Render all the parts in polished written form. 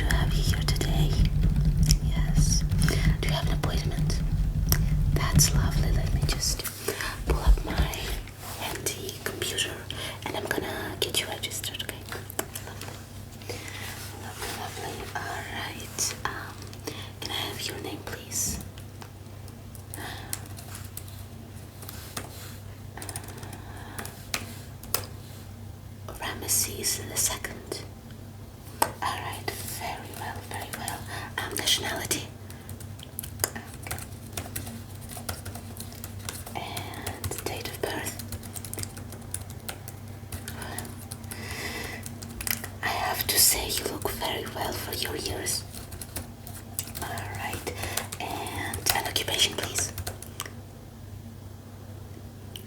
to have you here today. Yes. Do you have an appointment? That's lovely. Let me just pull up my handy computer and I'm gonna get you registered, okay? Lovely. Lovely, lovely. Alright. Can I have your name, please? Rameses the second. Alright, very well, very well. Nationality. Okay. And date of birth. I have to say you look very well for your years. Alright, and an occupation, please.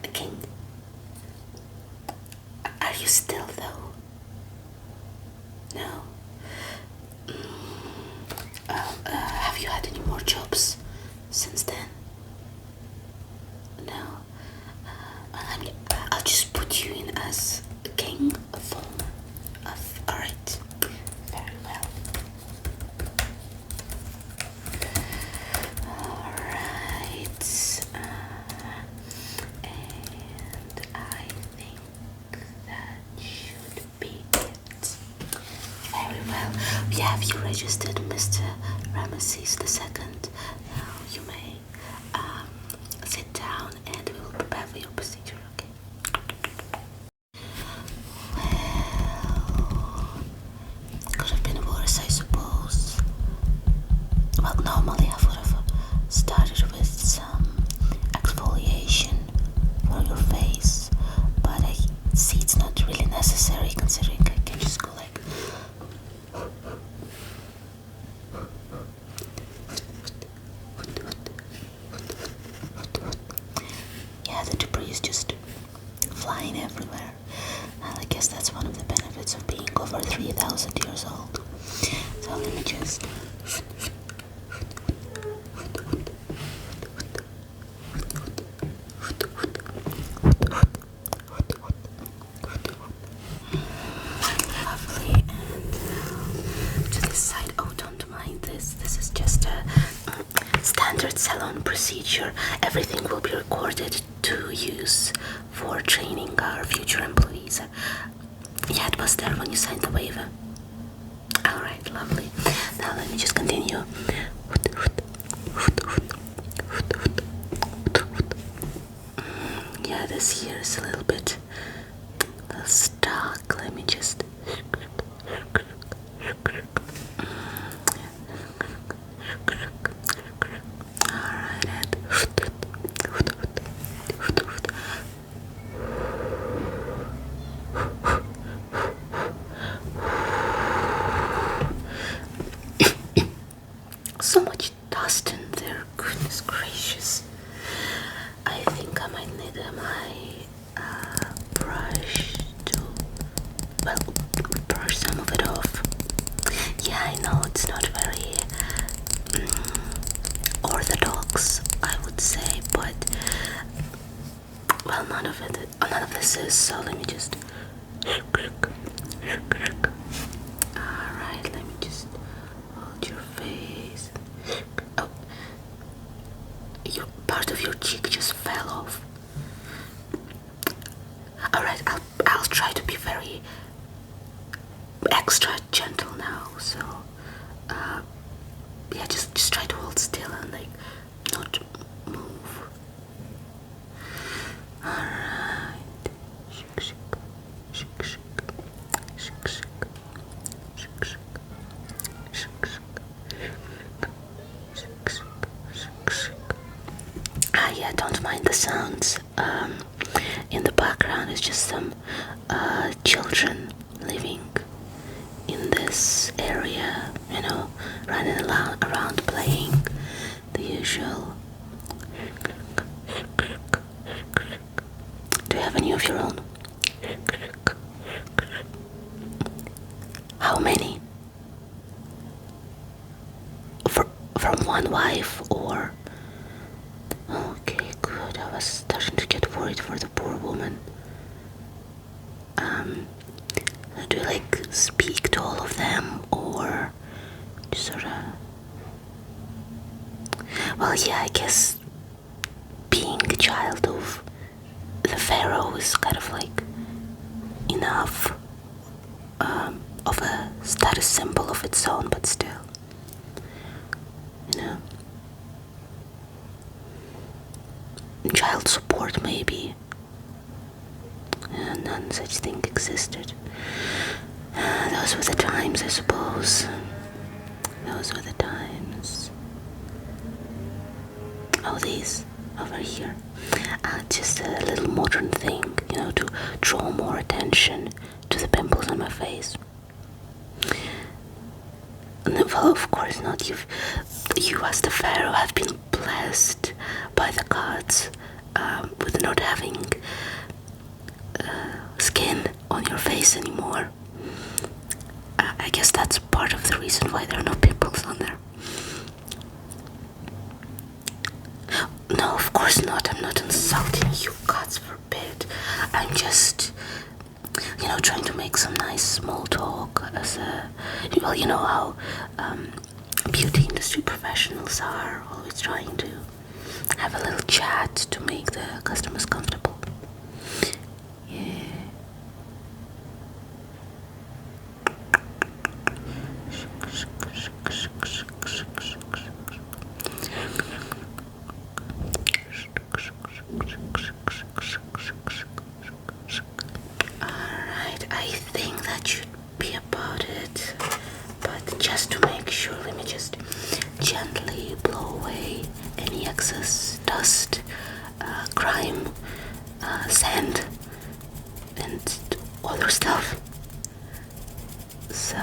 A king. Are you still, though? No. Have you had any more jobs since then? No. I'll just put you in as a king of home. Alright. Very well. Alright. And I think that should be it. Very well. We have you registered, Mr. Rameses II. Now you may sit down and we will prepare for your procedure, okay? Well, it could have been worse, I suppose. Well, normally I would have started with some exfoliation for your face, but I see it's not really necessary considering I can just go like yeah, the debris is just flying everywhere. And I guess that's one of the benefits of being over 3,000 years old. So let me just lovely, and to this side. Oh, don't mind this. This is just a standard salon procedure. Everything will be recorded to use for training our future employees. Yeah, it was there when you signed the waiver. Alright, lovely. Now let me just continue. Yeah, this here is a little bit stuck. Let me just so much dust in there, goodness gracious. I think I might need my brush to, well, brush some of it off. Yeah, I know it's not very orthodox, I would say, but, well, none of this is, so let me just alright, let me just hold your face. Oh, part of your cheek just fell off. Alright, I'll try to be very extra gentle now, so yeah, just try to hold still and like not move. Alright. Shake, shake, shake, shake, shake, shake, shake, shake, shake, shake, shake, shake. Ah, yeah, don't mind the sounds. In the background is just some children living in this area, you know, running around playing the usual. Do you have any of your own? How many? From one wife or? Okay, good. I was starting to get worried for the poor woman. Do you like speak to all of them or sort of. Well, yeah, I guess being a child of the pharaoh is kind of like enough of a status symbol of its own, but still, you know. Child support, maybe. None such thing existed. Those were the times, I suppose. Those were the times. Oh, these over here. Just a little modern thing, you know, to draw more attention to the pimples on my face. Well, of course not. You as the pharaoh have been blessed by the gods with not having skin on your face anymore. I guess that's part of the reason why there are no pimples on there. No, of course not. I'm not insulting you, gods forbid. I'm just, you know, trying to make some nice small talk as a, well, you know how beauty industry professionals are always trying to have a little chat to make the customers comfortable. Yeah. Alright, I think that should be about it. But just to make sure, let me just gently blow away any excess dust, grime, sand, and other stuff. So,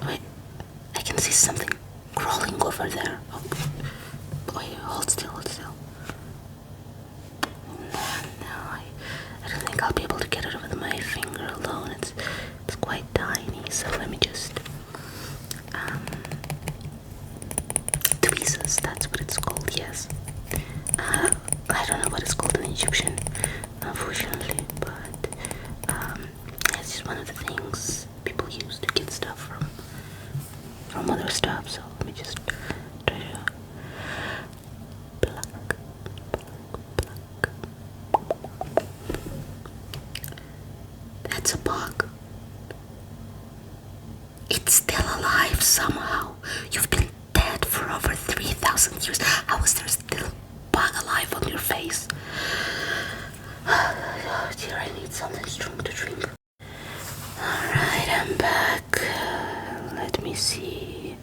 wait, I can see something crawling over there. Oh, wait, hold still, hold still. No, I don't think I'll be able to get it with my finger alone. It's quite tiny, so let me just tweezers, that's what it's called, yes. I don't know what it's called in Egyptian, unfortunately, but it's just one of the things people use to get stuff from other stuff, so let me just try to pluck. That's a bug. It's still alive somehow. You've been dead for over 3,000 years. How is there still a bug alive on your face? Oh dear, I need something strong to drink. Alright, I'm back. Let me see.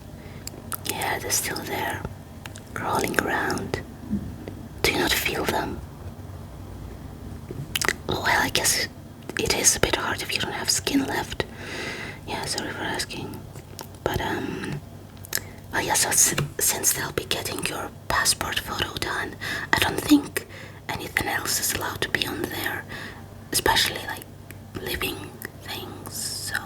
Yeah, they're still there, crawling around. Do you not feel them? Well, I guess it is a bit hard if you don't have skin left. Yeah, sorry for asking. But, well, yeah, so since they'll be getting your passport photo done, I don't think anything else is allowed to be on there, especially, like, living things, so,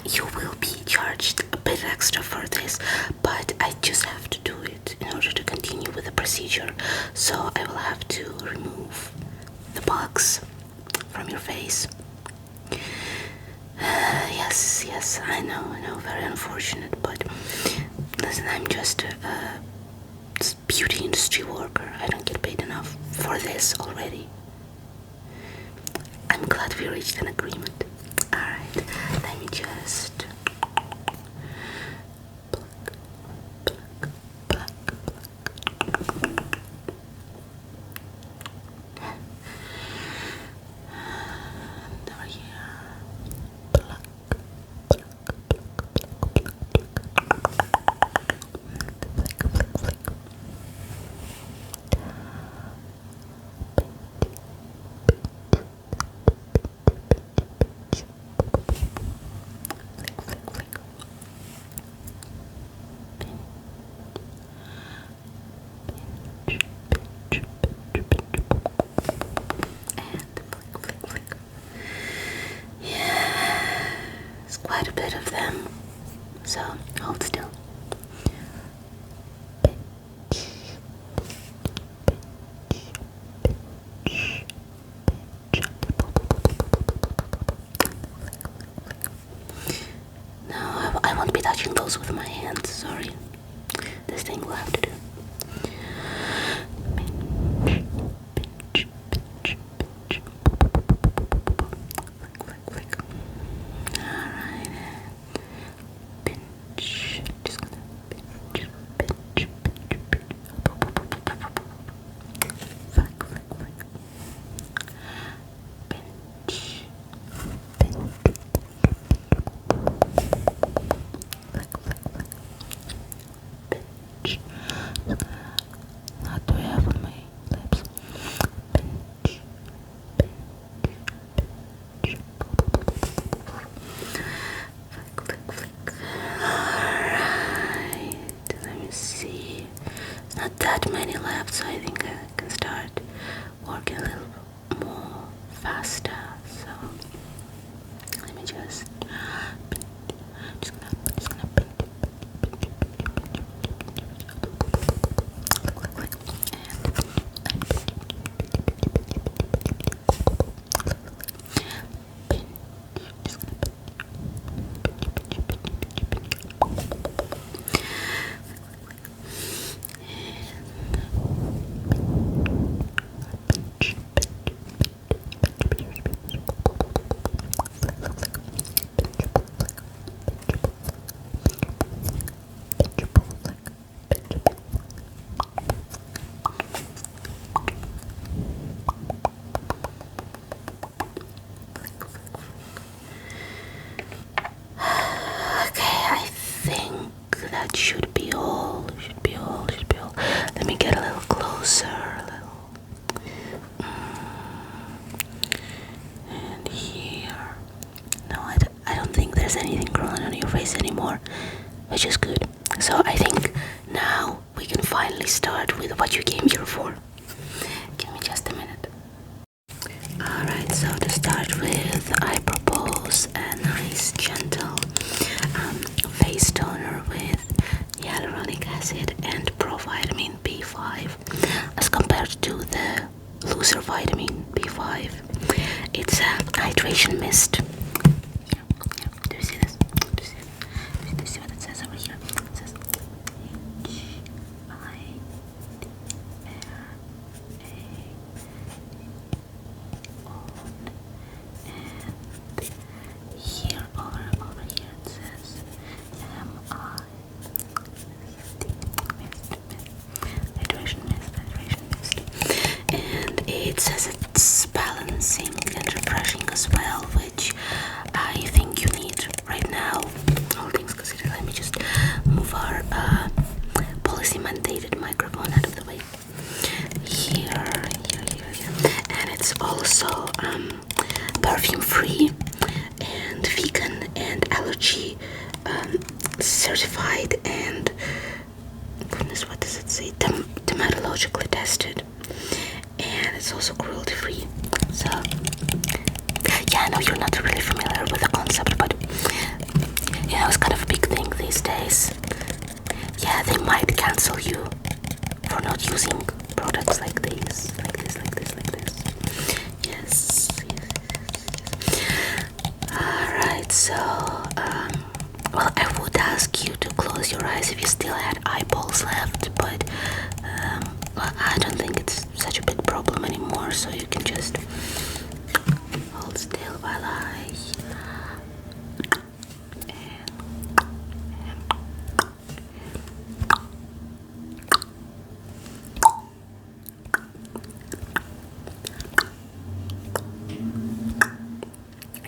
you will be charged a bit extra for this, but I just have to do it in order to continue with the procedure, so I will have to remove the bugs from your face. Yes, I know, very unfortunate, but listen, I'm just a beauty industry worker. I don't get paid enough for this already. I'm glad we reached an agreement. Alright, let me just pluck. And over here. Pluck. quite a bit of them, so hold still. No, I won't be touching those with my hands, sorry. This thing will have to do. Flick. Alright. Pinch. Just gonna pinch. Flick. Pinch. What do I have on my lips? Pinch. Flick. Alright, let me see. It's not that many left, so I think I can start working a little more faster. So let me just gonna pinch. That should be all. Let me get a little closer. And here. No, I don't think there's anything growing on your face anymore, which is good. So I think now we can finally start with what you came here for. Give me just a minute. Alright, so to start with, I propose a nice gentle face toner with hyaluronic acid and provitamin B5 as compared to the looser vitamin B5. It's a hydration mist. Yeah. Do you see this? Do you see what it says over here? It says here over here it says M-I hydration mist. And it says it's balancing and refreshing as well, which I think you need right now. All things considered, let me just move our policy mandated microphone out of the way. Here. And it's also perfume free and vegan and allergy certified and goodness, what does it say? Dermatologically tested, and it's also cruelty free. So yeah, I know you're not really familiar with the concept, but you know it's kind of a big thing these days. Yeah, they might cancel you for not using products like this. Yes. Alright, so well, I would ask you to close your eyes if you still had eyeballs left, but well, I don't think it's such a big problem anymore, so you can just hold still while I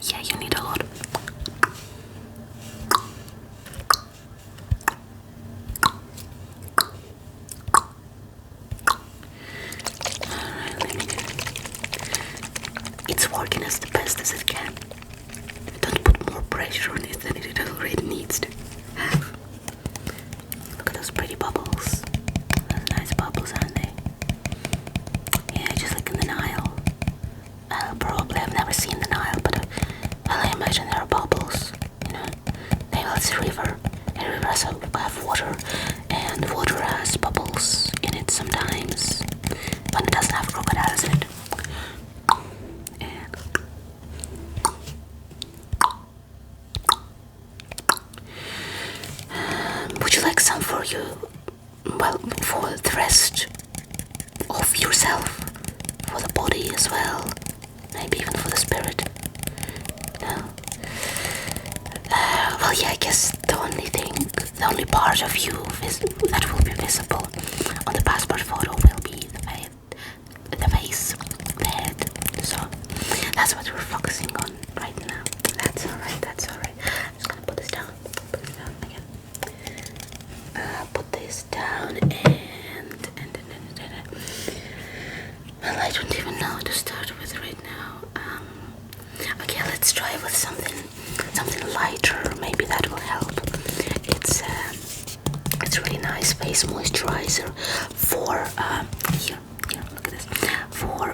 yeah, you need a lot. It's working as the best as it can. Don't put more pressure on it than it already needs to. Look at those pretty bubbles. Those nice bubbles, aren't they? Yeah, just like in the Nile. Probably I've never seen the Nile, but well, I imagine there are bubbles, you know. it's a river. A river has have water, and water has bubbles in it sometimes, but it doesn't have crocodiles in it. And would you like some for you? Well, for the rest of yourself, for the body as well, maybe even for the spirit. No. Well, yeah, I guess the only part of you that will be visible on the passport photo will be the face, the head. So that's what we're focusing on right now. That's alright. I'm just gonna put this down. Again. Put this down and well, I don't even know how to start with right now. Okay, let's try with something lighter. Maybe that will help. It's really nice face moisturizer for here. Look at this. For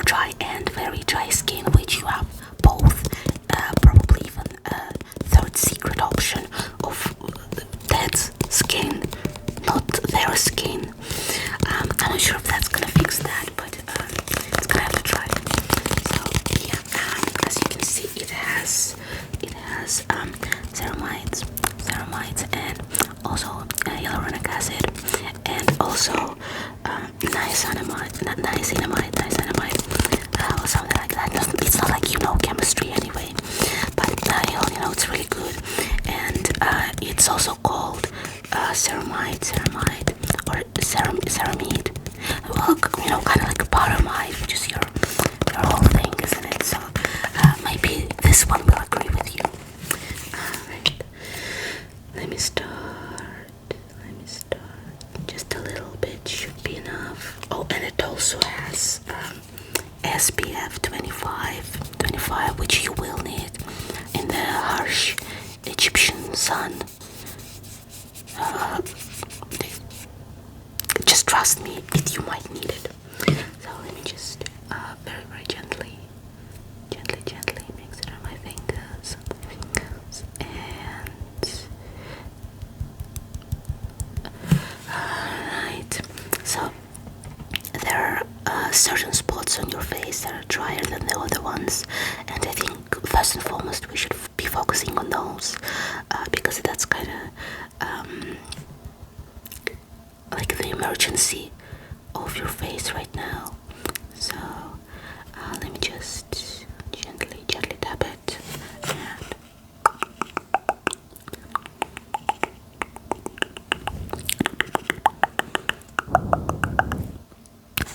dry and very dry skin, which you have both. Probably even a third secret option of dead skin, not their skin. I'm not sure if that's gonna fix that, but it's gonna have to try. So yeah, as you can see, it has ceramides, and also hyaluronic acid, and also niacinamide, or something like that. It's not like you know chemistry anyway, but you know it's really good, and it's also called ceramide, or ceramide. Well, you know, kind of like a powdermide, which is your whole thing, isn't it? So maybe this one will agree with you. Alright, let me start. Just a little bit should be enough. Oh, and it also has SPF 25, which you will need in the harsh Egyptian sun. Just trust me, you might need it. So let me just very gently mix it on my fingers, and alright. So there are certain spots on your face that are drier than the other ones, and I think first and foremost we should be focusing on those because that's kind of like the emergency of your face right now. So let me just gently tap it, and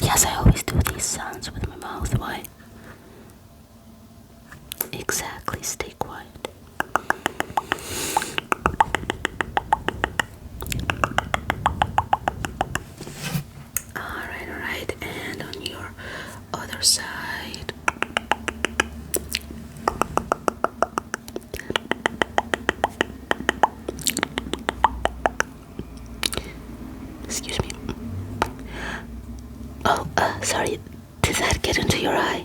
yes, I always do these sounds with my mouth. Why? Exactly, stay quiet. Alright, and on your other side. Excuse me. Oh, sorry, did that get into your eye?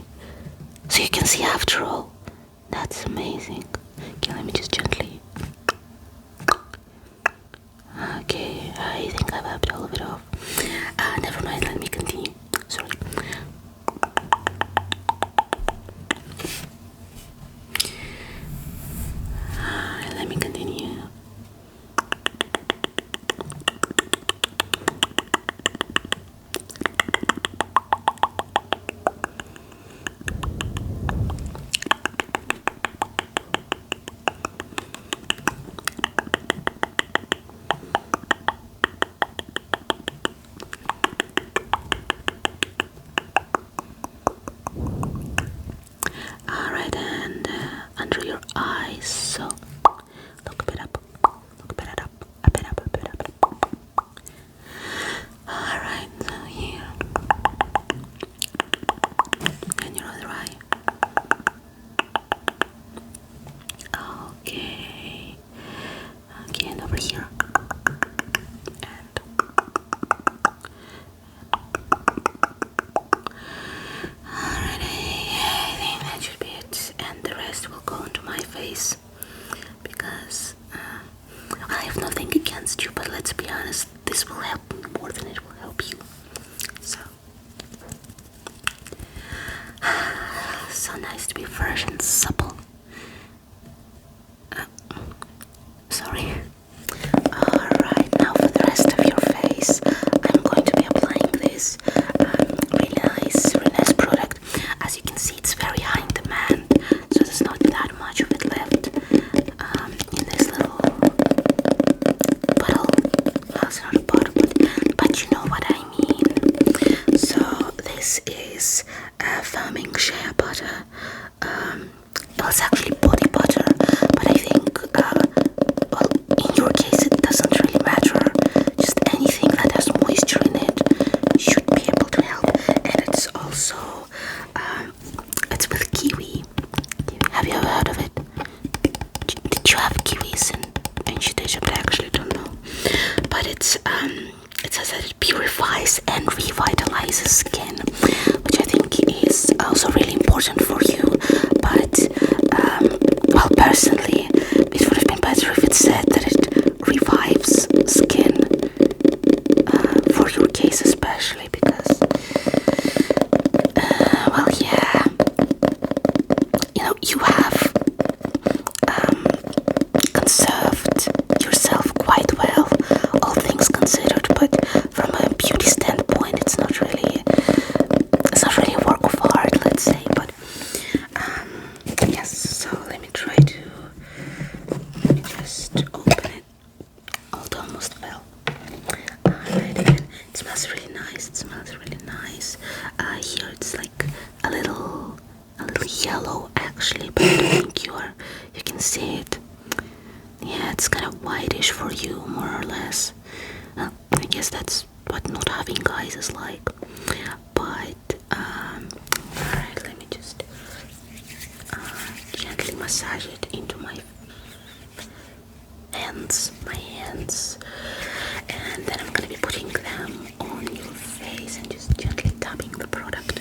So you can see after all. That's amazing. Okay, let me just gently. Okay, I think I've wiped all of it off. Never mind, let me continue. Sorry. Let me continue. Alright, and under your eyes, so look a bit up, a bit up. Alright, so here, and your other eye. Okay, and over here. Will go into my face because will help me more than it will help you. So, so nice to be fresh and supple. Sorry. Alright, now for the rest of your face, I'm going to be applying this really nice product. As you can see, it's very high in demand, so there's not that much of it left in this little bottle. Well, it's not a bottle, but you know what I mean. So this is foaming shea butter. Well, it's actually body butter, but I think, well, in your case it doesn't really matter. Just anything that has moisture in it should be able to help. And it's also, it's with kiwi. Have you ever heard of it? Did you have kiwis in ancient Egypt? I actually don't know. But it says that it purifies and revitalizes skin, which I think is also really important for you. But well, personally, it would have been better if it said that it revives skin, for your case especially, because well, yeah, you know, you have conserved yourself quite well, all things considered, but from a beauty standpoint, it's not really a work of art, let's say. But yes, so let me just open it. Oh, it almost fell. Alright, again, it smells really nice. Here it's like a little yellow actually, but I don't think you can see it. Yeah, it's kind of whitish for you, more or less. I guess that's what not having eyes is like. But alright, let me just gently massage it into my hands, and then I'm gonna be putting them on your face and just gently tapping the product.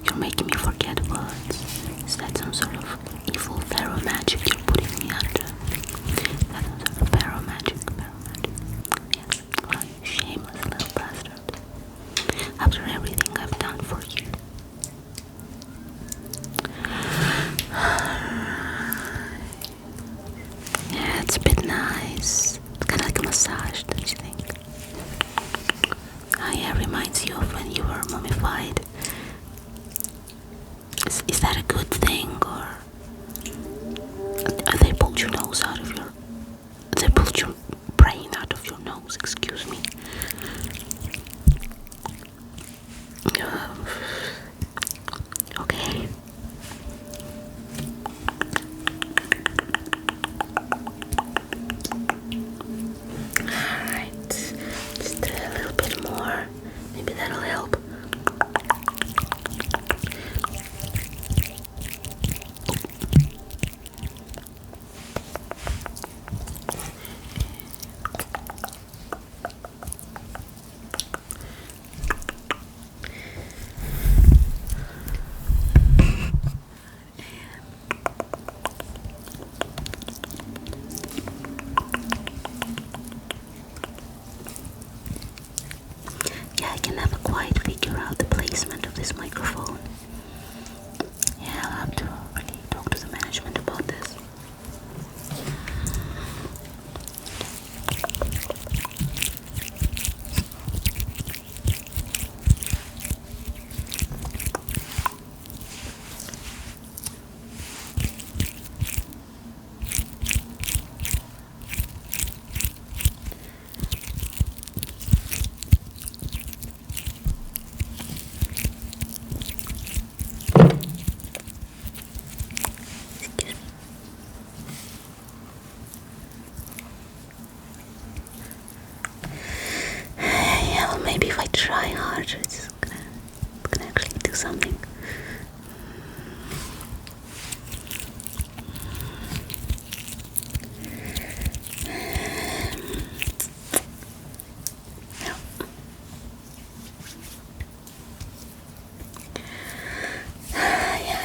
You're making me forget words. Is that some sort of evil pharaoh magic you're putting me under? That some sort of pharaoh magic. Yeah, well, you shameless little bastard. After everything I've done for you. Yeah, it's a bit nice. It's kind of like a massage, don't you think? Oh yeah, reminds you of when you were mummified. Is that a good thing, or they pulled your nose out of your... They pulled your brain out of your nose, excuse me. Okay. Alright, just a little bit more. Maybe that'll help. Yeah, I can never quite figure out the placement of this microphone. Yeah, I'll have to really talk to the management about this. Maybe if I try harder, it's gonna actually do something. No. Yeah,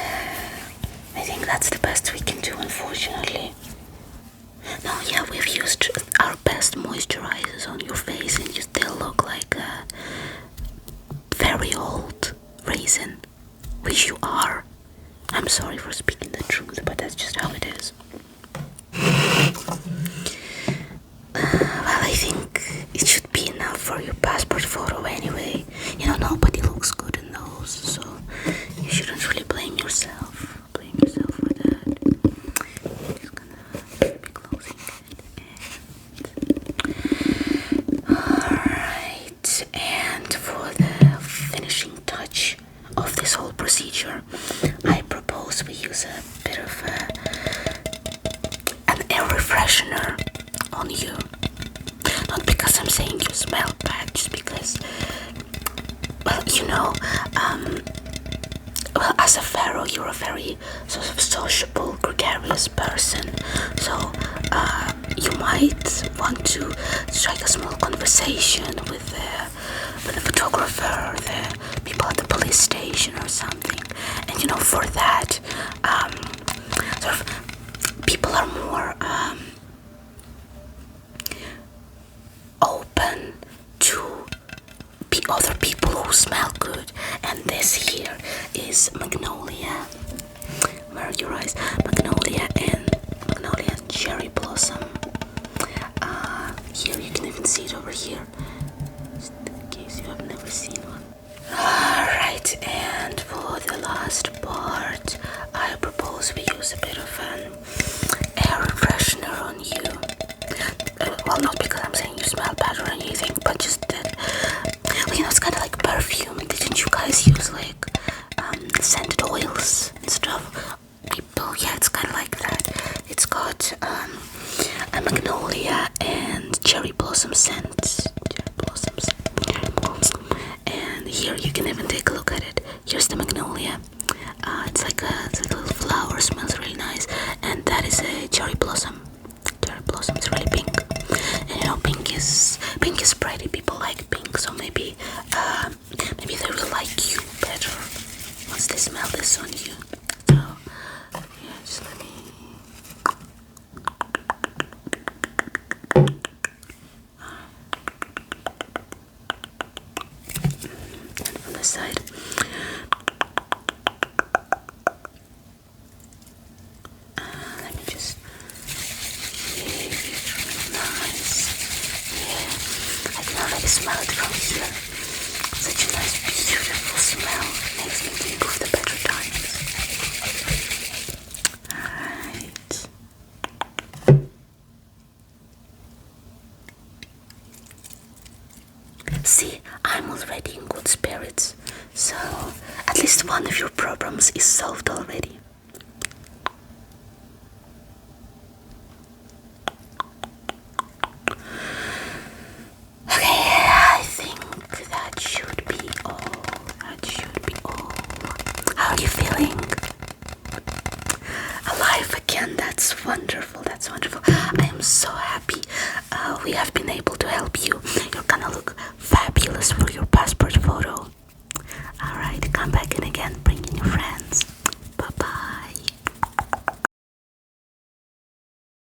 I think that's the best we can do, unfortunately. No, yeah, we've used our your best moisturizers on your face and you still look like a very old raisin, which you are. I'm sorry for speaking the truth, but that's just how it is. Well, I think it should be enough for your passport photo anyway. You know, nobody looks good in those, so you shouldn't really blame yourself. Blame yourself for that. I'm just gonna be closing it. Alright, and for the finishing touch of this whole procedure, I propose we use a bit of an air refreshener on you. Not because I'm saying you smell bad, just because, well, you know, well, as a pharaoh, you're a very sort of sociable, gregarious person, so you might want to strike a small conversation with the photographer, the people at the police station or something. And you know, for that, sort of, people are more open to other people who smell good, and this here is magnolia. Where are your eyes? Magnolia and cherry blossom. Here you can even see it over here, just in case you have never seen one. Alright, and for the last part, I propose we use a bit of an air freshener on you. Well, not because I'm saying you smell bad or anything, but just that, well, you know, it's kind of like perfume. Didn't you guys use like scented oils and stuff? People, yeah, it's kind of like that. It's got a magnolia and cherry blossom scent. And here you can even take a look at it. Here's the magnolia. It's like a little flower, smells really nice, and that is a cherry blossom. Cherry blossom is really pink, and you know, pink is pretty. People like pink, so maybe they will like you better once they smell this on you. So yeah, just let me. And from this side. Let me just. Yeah, it's really nice. Yeah, I can already smell it from here. Such a nice, beautiful smell. Makes me think of the better times. Alright. See, I'm already in good spirits, so at least one of your problems is solved already. Okay, I think that should be all. How are you feeling? Alive again, that's wonderful, I am so happy we have been able to help you. You're gonna look fabulous for your passport photo. Alright, come back in again, bring